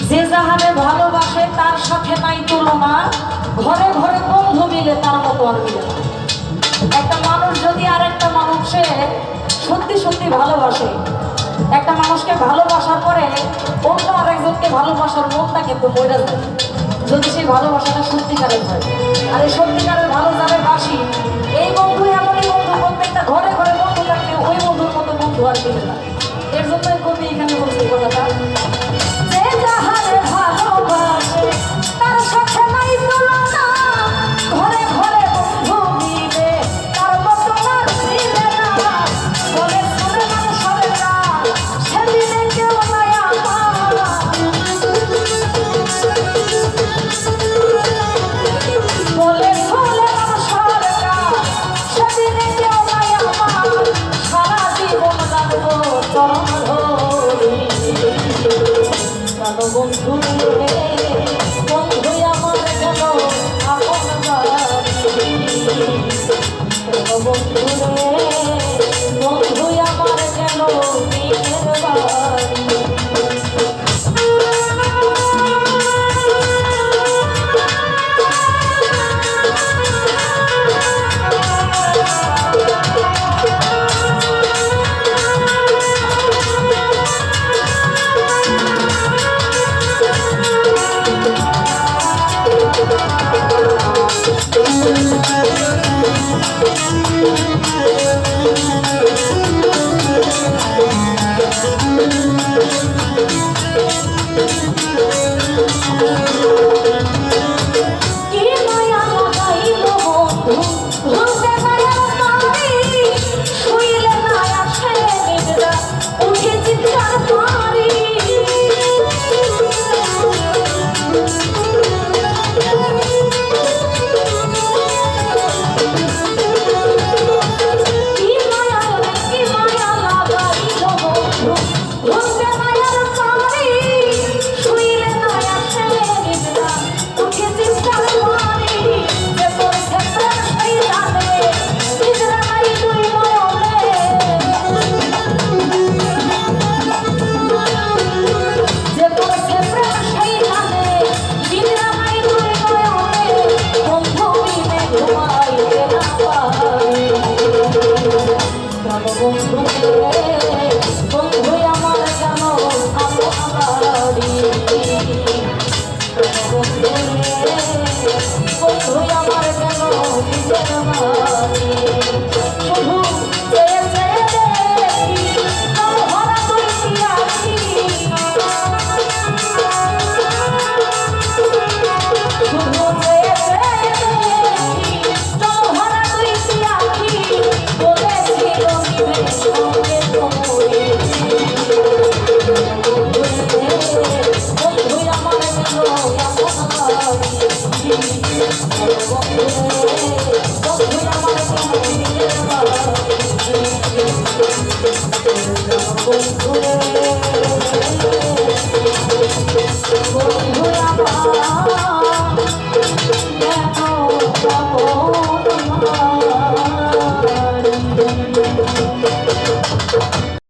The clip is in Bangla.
যে যাহারে ভালোবাসে তার সাথে নাই তুলনা, ঘরে ঘরে বন্ধু মিলে তার মতো আর মিলে না। একটা মানুষ যদি আর একটা মানুষে সত্যি সত্যি ভালোবাসে, একটা মানুষকে ভালোবাসার পরে অন্য আরেকজনকে ভালোবাসার মনটা কিন্তু মরে যায়, যদি সেই ভালোবাসাটা সত্যিকারের হয়। আর এই সত্যিকারের ভালো যাবে বাসি, এই বন্ধু এমনই বন্ধু, প্রত্যেকটা ঘরে ঘরে বন্ধু থাকলে ওই বন্ধুর মতো বন্ধু আর মিলে না। এর জন্যই কবি এখানে বলছি কথাটা, যে যাহারে ভালোবাসে তার সাথে নাই তুলনা, ঘরে ঘরে বন্ধু মিলে তার মতো আর মিলে না। বলে শুনে মানুষের না সেদিনে কেউ নাই আমার, বলে শুনে মানুষের না সেদিনে কেউ নাই আমার, সারা জীবন লাগবো চরণ ধরি। কালো বন্ধু রে বন্ধু আমার কেন আপন বাড়ি, কালো বন্ধু রে বন্ধু আমার কেন নিজের বাড়ি। বন্ধু আমার কেন আপন বাড়ি, বন্ধু আমার কেন নিজের বাড়ি। শুধু চেয়ে চেয়ে দেখি তোর ভরা তুলসী আছি, শুধু চেয়ে চেয়ে দেখি তোর ভরা তুলসী আছি। বন্ধু